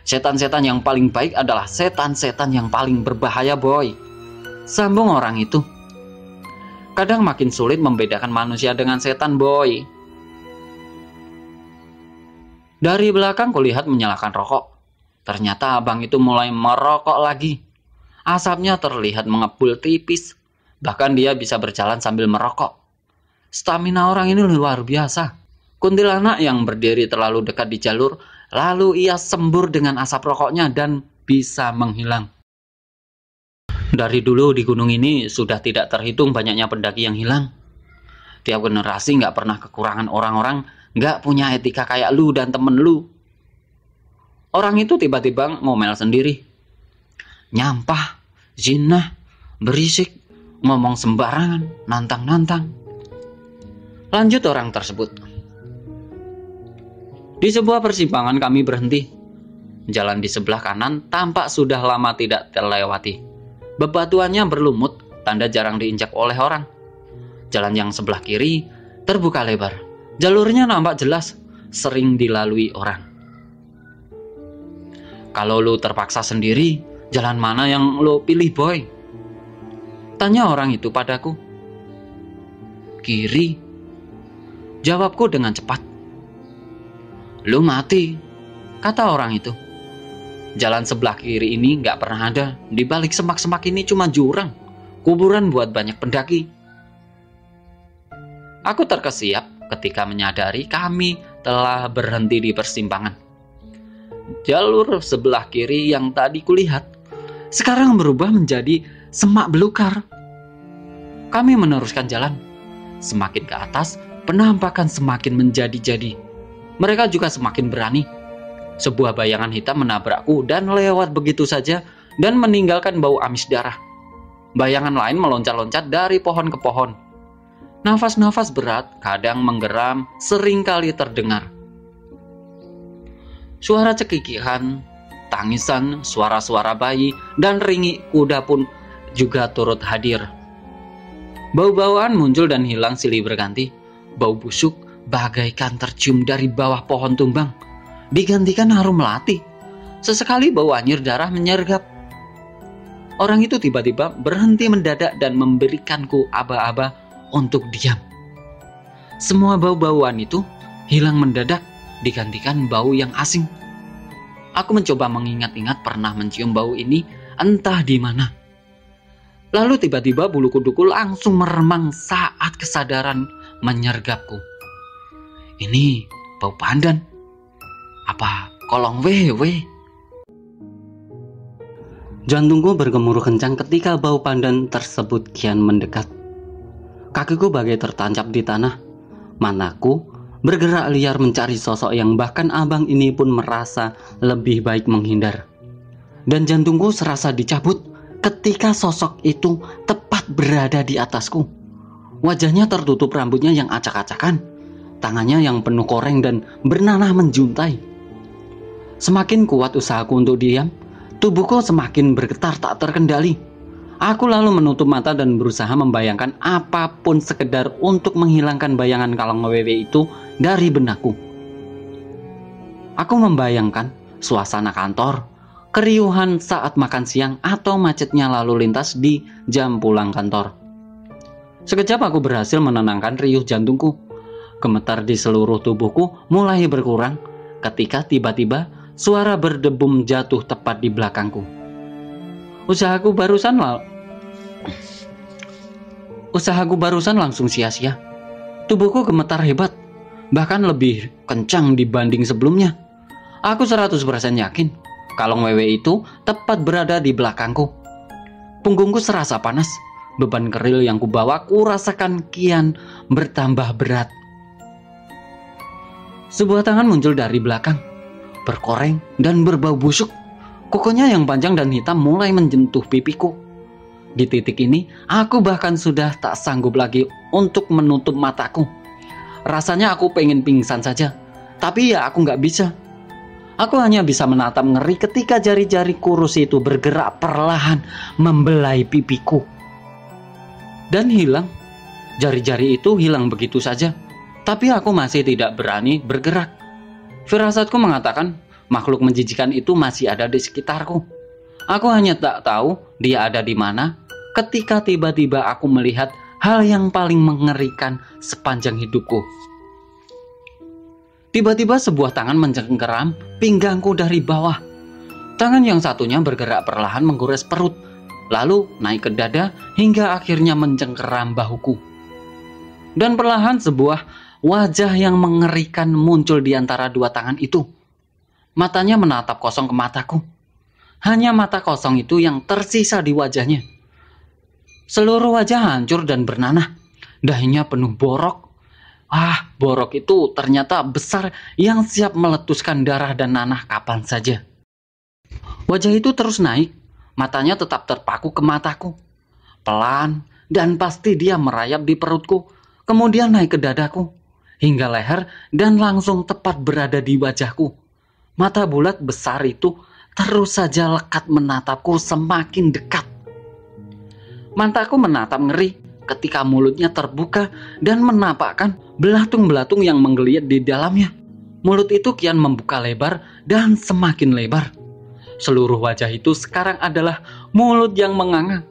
Setan-setan yang paling baik adalah setan-setan yang paling berbahaya, boy. Sambung orang itu. Kadang makin sulit membedakan manusia dengan setan, boy. Dari belakang kulihat menyalakan rokok. Ternyata abang itu mulai merokok lagi. Asapnya terlihat mengepul tipis. Bahkan dia bisa berjalan sambil merokok. Stamina orang ini luar biasa. Kuntilanak yang berdiri terlalu dekat di jalur, lalu ia sembur dengan asap rokoknya dan bisa menghilang. Dari dulu di gunung ini sudah tidak terhitung banyaknya pendaki yang hilang. Tiap generasi nggak pernah kekurangan orang-orang nggak punya etika kayak lu dan temen lu. Orang itu tiba-tiba ngomel sendiri. Nyampah, zinah, berisik, ngomong sembarangan, nantang-nantang. Lanjut orang tersebut. Di sebuah persimpangan kami berhenti. Jalan di sebelah kanan tampak sudah lama tidak terlewati. Bebatuannya berlumut, tanda jarang diinjak oleh orang. Jalan yang sebelah kiri terbuka lebar. Jalurnya nampak jelas, sering dilalui orang. Kalau lu terpaksa sendiri, jalan mana yang lu pilih, boy? Tanya orang itu padaku. Kiri. Jawabku dengan cepat. Lu mati, kata orang itu. Jalan sebelah kiri ini gak pernah ada. Di balik semak-semak ini cuma jurang, kuburan buat banyak pendaki. Aku terkesiap ketika menyadari kami telah berhenti di persimpangan. Jalur sebelah kiri yang tadi kulihat sekarang berubah menjadi semak belukar. Kami meneruskan jalan. Semakin ke atas, penampakan semakin menjadi-jadi. Mereka juga semakin berani. Sebuah bayangan hitam menabrakku dan lewat begitu saja dan meninggalkan bau amis darah. Bayangan lain meloncat-loncat dari pohon ke pohon. Nafas-nafas berat, kadang menggeram, seringkali terdengar. Suara cekikikan, tangisan, suara-suara bayi, dan ringik kuda pun juga turut hadir. Bau-bauan muncul dan hilang silih berganti. Bau busuk bagaikan tercium dari bawah pohon tumbang, digantikan harum melati. Sesekali bau anyir darah menyergap. Orang itu tiba-tiba berhenti mendadak dan memberikanku aba-aba untuk diam. Semua bau-bauan itu hilang mendadak, digantikan bau yang asing. Aku mencoba mengingat-ingat pernah mencium bau ini entah di mana. Lalu tiba-tiba bulu kuduku langsung meremang saat kesadaran menyergapku. Ini bau pandan. Apa kolong wewe? Jantungku bergemuruh kencang ketika bau pandan tersebut kian mendekat. Kakiku bagai tertancap di tanah. Mataku bergerak liar mencari sosok yang bahkan abang ini pun merasa lebih baik menghindar. Dan jantungku serasa dicabut ketika sosok itu tepat berada di atasku. Wajahnya tertutup rambutnya yang acak-acakan, tangannya yang penuh koreng dan bernanah menjuntai. Semakin kuat usahaku untuk diam, tubuhku semakin bergetar tak terkendali. Aku lalu menutup mata dan berusaha membayangkan apapun sekedar untuk menghilangkan bayangan Kalong Wewe itu dari benakku. Aku membayangkan suasana kantor, keriuhan saat makan siang, atau macetnya lalu lintas di jam pulang kantor. Sekejap aku berhasil menenangkan riuh jantungku. Gemetar di seluruh tubuhku mulai berkurang ketika tiba-tiba suara berdebum jatuh tepat di belakangku. Usahaku barusan langsung sia-sia. Tubuhku gemetar hebat, bahkan lebih kencang dibanding sebelumnya. Aku 100% yakin Kalong Wewe itu tepat berada di belakangku. Punggungku serasa panas. Beban keril yang kubawa kurasakan kian bertambah berat. Sebuah tangan muncul dari belakang, berkoreng dan berbau busuk. Kukunya yang panjang dan hitam mulai menyentuh pipiku. Di titik ini, aku bahkan sudah tak sanggup lagi untuk menutup mataku. Rasanya aku pengen pingsan saja, tapi ya aku nggak bisa. Aku hanya bisa menatap ngeri ketika jari-jari kurus itu bergerak perlahan membelai pipiku. Dan hilang. Jari-jari itu hilang begitu saja. Tapi aku masih tidak berani bergerak. Firasatku mengatakan makhluk menjijikan itu masih ada di sekitarku. Aku hanya tak tahu dia ada di mana ketika tiba-tiba aku melihat hal yang paling mengerikan sepanjang hidupku. Tiba-tiba sebuah tangan mencengkeram pinggangku dari bawah. Tangan yang satunya bergerak perlahan menggores perut, lalu naik ke dada hingga akhirnya mencengkeram bahuku. Dan perlahan sebuah wajah yang mengerikan muncul di antara dua tangan itu. Matanya menatap kosong ke mataku. Hanya mata kosong itu yang tersisa di wajahnya. Seluruh wajah hancur dan bernanah. Dahinya penuh borok. Borok itu ternyata besar yang siap meletuskan darah dan nanah kapan saja. Wajah itu terus naik. Matanya tetap terpaku ke mataku. Pelan dan pasti dia merayap di perutku, kemudian naik ke dadaku, hingga leher dan langsung tepat berada di wajahku. Mata bulat besar itu terus saja lekat menatapku semakin dekat. Mataku menatap ngeri ketika mulutnya terbuka dan menampakkan belatung-belatung yang menggeliat di dalamnya. Mulut itu kian membuka lebar dan semakin lebar. Seluruh wajah itu sekarang adalah mulut yang menganga.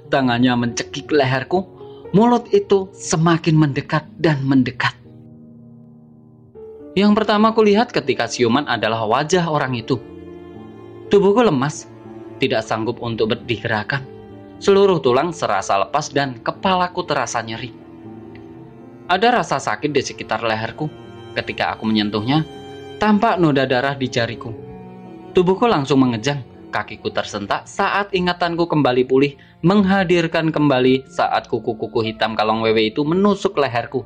Tangannya mencekik leherku. Mulut itu semakin mendekat dan mendekat. Yang pertama kulihat ketika siuman adalah wajah orang itu. Tubuhku lemas, tidak sanggup untuk digerakkan. Seluruh tulang serasa lepas dan kepalaku terasa nyeri. Ada rasa sakit di sekitar leherku. Ketika aku menyentuhnya, tampak noda darah di jariku. Tubuhku langsung mengejang, kakiku tersentak saat ingatanku kembali pulih, menghadirkan kembali saat kuku-kuku hitam Kalong Wewe itu menusuk leherku.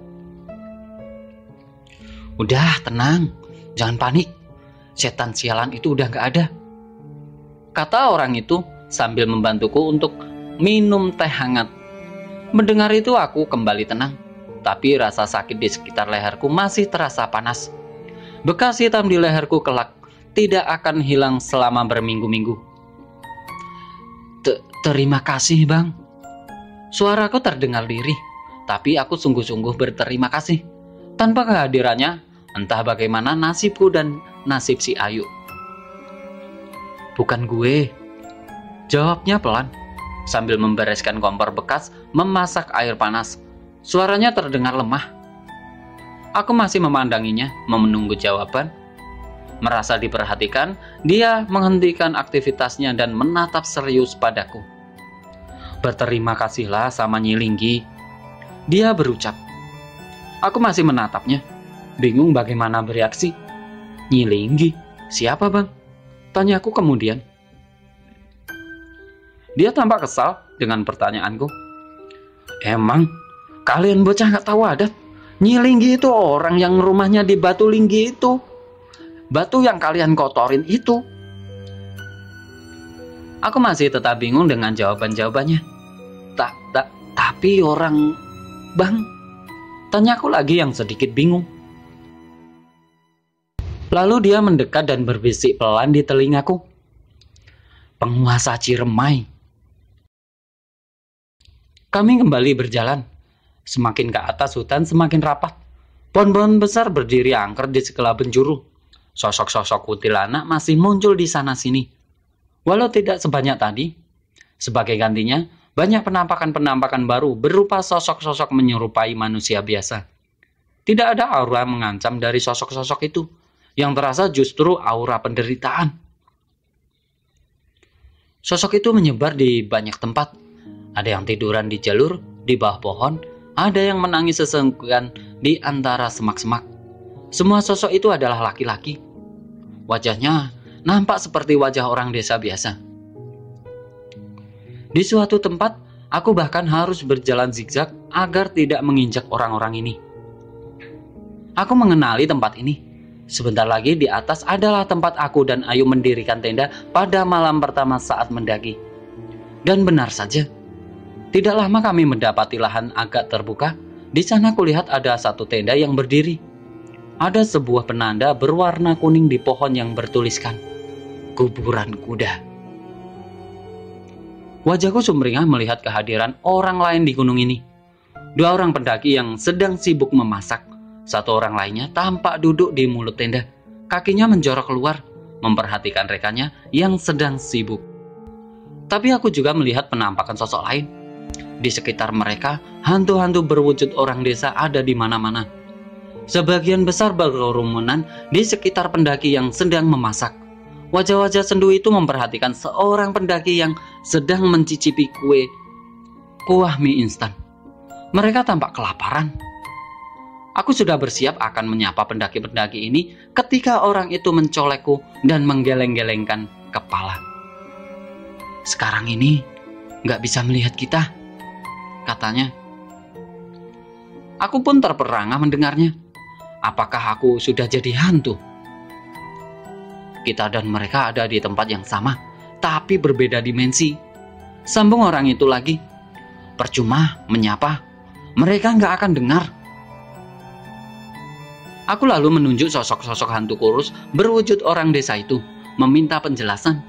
Udah, tenang, jangan panik. Setan sialan itu udah gak ada, kata orang itu sambil membantuku untuk minum teh hangat. Mendengar itu aku kembali tenang, tapi rasa sakit di sekitar leherku masih terasa panas. Bekas hitam di leherku kelak tidak akan hilang selama berminggu-minggu. Terima kasih, Bang. Suaraku terdengar lirih, tapi aku sungguh-sungguh berterima kasih. Tanpa kehadirannya, entah bagaimana nasibku dan nasib si Ayu. Bukan gue, jawabnya pelan, sambil membereskan kompor bekas memasak air panas. Suaranya terdengar lemah. Aku masih memandanginya, menunggu jawaban. Merasa diperhatikan, dia menghentikan aktivitasnya dan menatap serius padaku. Berterima kasihlah sama Nyi Linggi, dia berucap. Aku masih menatapnya, bingung bagaimana bereaksi. Nyi Linggi? Siapa, Bang? Tanyaku kemudian. Dia tampak kesal dengan pertanyaanku. Emang kalian bocah gak tahu adat? Nyi Linggi itu orang yang rumahnya di Batu Linggi itu. Batu yang kalian kotorin itu. Aku masih tetap bingung dengan jawaban-jawabannya. Tapi orang, Bang? Tanyaku lagi yang sedikit bingung. Lalu dia mendekat dan berbisik pelan di telingaku. Penguasa Ciremai. Kami kembali berjalan. Semakin ke atas hutan semakin rapat. Pohon-pohon besar berdiri angker di segala penjuru. Sosok-sosok kuntilanak masih muncul di sana-sini. Walau tidak sebanyak tadi, sebagai gantinya, banyak penampakan-penampakan baru berupa sosok-sosok menyerupai manusia biasa. Tidak ada aura mengancam dari sosok-sosok itu. Yang terasa justru aura penderitaan. Sosok itu menyebar di banyak tempat. Ada yang tiduran di jalur, di bawah pohon, ada yang menangis sesenggukan di antara semak-semak. Semua sosok itu adalah laki-laki. Wajahnya nampak seperti wajah orang desa biasa. Di suatu tempat, aku bahkan harus berjalan zigzag agar tidak menginjak orang-orang ini. Aku mengenali tempat ini. Sebentar lagi di atas adalah tempat aku dan Ayu mendirikan tenda pada malam pertama saat mendaki. Dan benar saja, tidak lama kami mendapati lahan agak terbuka. Di sana kulihat ada satu tenda yang berdiri. Ada sebuah penanda berwarna kuning di pohon yang bertuliskan kuburan kuda. Wajahku sumringah melihat kehadiran orang lain di gunung ini. 2 orang pendaki yang sedang sibuk memasak. 1 orang lainnya tampak duduk di mulut tenda. Kakinya menjorok keluar, memperhatikan rekannya yang sedang sibuk. Tapi aku juga melihat penampakan sosok lain. Di sekitar mereka, hantu-hantu berwujud orang desa ada di mana-mana. Sebagian besar berkerumunan di sekitar pendaki yang sedang memasak. Wajah-wajah sendu itu memperhatikan seorang pendaki yang sedang mencicipi kuah mie instan. Mereka tampak kelaparan. Aku sudah bersiap akan menyapa pendaki-pendaki ini ketika orang itu mencolekku dan menggeleng-gelengkan kepala. Sekarang ini nggak bisa melihat kita, katanya. Aku pun terperangah mendengarnya. Apakah aku sudah jadi hantu? Kita dan mereka ada di tempat yang sama, tapi berbeda dimensi. Sambung orang itu lagi. Percuma menyapa, mereka nggak akan dengar. Aku lalu menunjuk sosok-sosok hantu kurus berwujud orang desa itu, meminta penjelasan.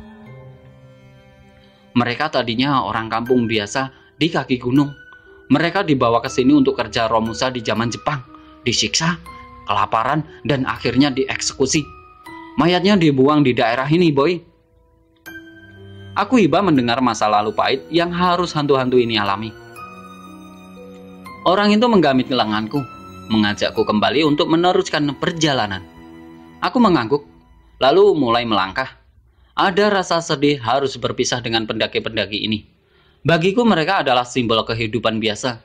Mereka tadinya orang kampung biasa di kaki gunung. Mereka dibawa ke sini untuk kerja Romusa di zaman Jepang, disiksa, kelaparan, dan akhirnya dieksekusi. Mayatnya dibuang di daerah ini, boy. Aku iba mendengar masa lalu pahit yang harus hantu-hantu ini alami. Orang itu menggamit lenganku, mengajakku kembali untuk meneruskan perjalanan. Aku mengangguk, lalu mulai melangkah. Ada rasa sedih harus berpisah dengan pendaki-pendaki ini. Bagiku mereka adalah simbol kehidupan biasa,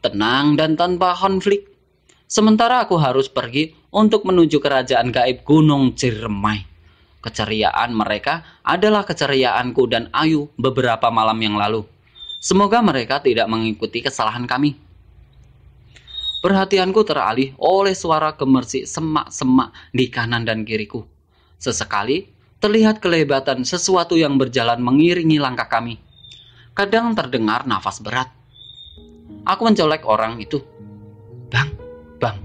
tenang dan tanpa konflik. Sementara aku harus pergi untuk menuju kerajaan gaib Gunung Ciremai. Keceriaan mereka adalah keceriaanku dan Ayu beberapa malam yang lalu. Semoga mereka tidak mengikuti kesalahan kami. Perhatianku teralih oleh suara gemersik semak-semak di kanan dan kiriku. Sesekali terlihat kelebatan sesuatu yang berjalan mengiringi langkah kami. Kadang terdengar nafas berat. Aku mencolek orang itu. Bang, bang.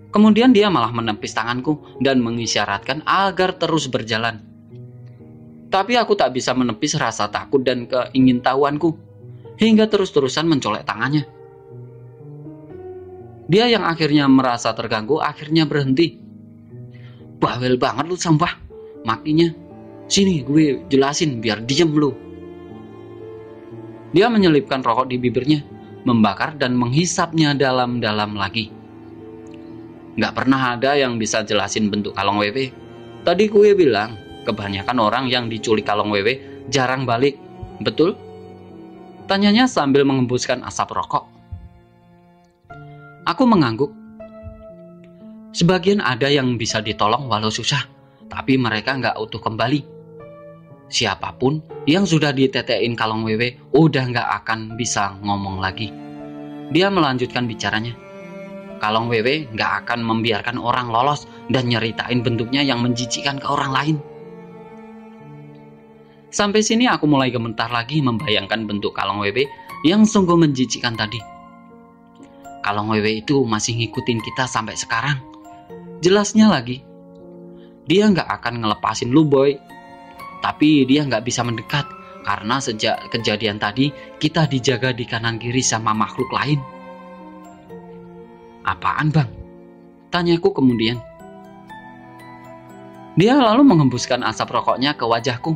Kemudian dia malah menepis tanganku dan mengisyaratkan agar terus berjalan. Tapi aku tak bisa menepis rasa takut dan keingintahuanku hingga terus-terusan mencolek tangannya. Dia yang akhirnya merasa terganggu akhirnya berhenti. Bawel banget lu sampah, makinya. Sini gue jelasin biar diem lu. Dia menyelipkan rokok di bibirnya, membakar dan menghisapnya dalam-dalam lagi. Gak pernah ada yang bisa jelasin bentuk kalong wewe. Tadi gue bilang, kebanyakan orang yang diculik kalong wewe jarang balik. Betul? Tanyanya sambil mengembuskan asap rokok. Aku mengangguk. Sebagian ada yang bisa ditolong walau susah, tapi mereka nggak utuh kembali. Siapapun yang sudah ditetein kalong wewe udah nggak akan bisa ngomong lagi. Dia melanjutkan bicaranya. Kalong wewe nggak akan membiarkan orang lolos dan nyeritain bentuknya yang menjijikkan ke orang lain. Sampai sini aku mulai gemetar lagi membayangkan bentuk kalong wewe yang sungguh menjijikkan tadi. Kalong wewe itu masih ngikutin kita sampai sekarang. Jelasnya lagi, dia nggak akan ngelepasin lu boy. Tapi dia nggak bisa mendekat karena sejak kejadian tadi kita dijaga di kanan kiri sama makhluk lain. Apaan bang? Tanyaku kemudian. Dia lalu mengembuskan asap rokoknya ke wajahku.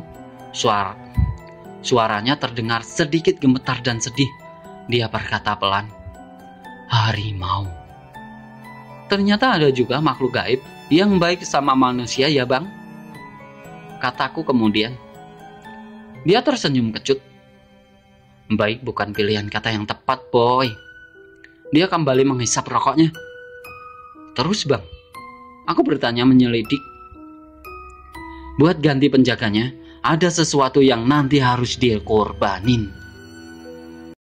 Suaranya terdengar sedikit gemetar dan sedih. Dia berkata pelan, harimau. Ternyata ada juga makhluk gaib yang baik sama manusia ya bang? Kataku kemudian. Dia tersenyum kecut. Baik bukan pilihan kata yang tepat boy. Dia kembali menghisap rokoknya. Terus bang? Aku bertanya menyelidik. Buat ganti penjaganya, ada sesuatu yang nanti harus dikorbanin.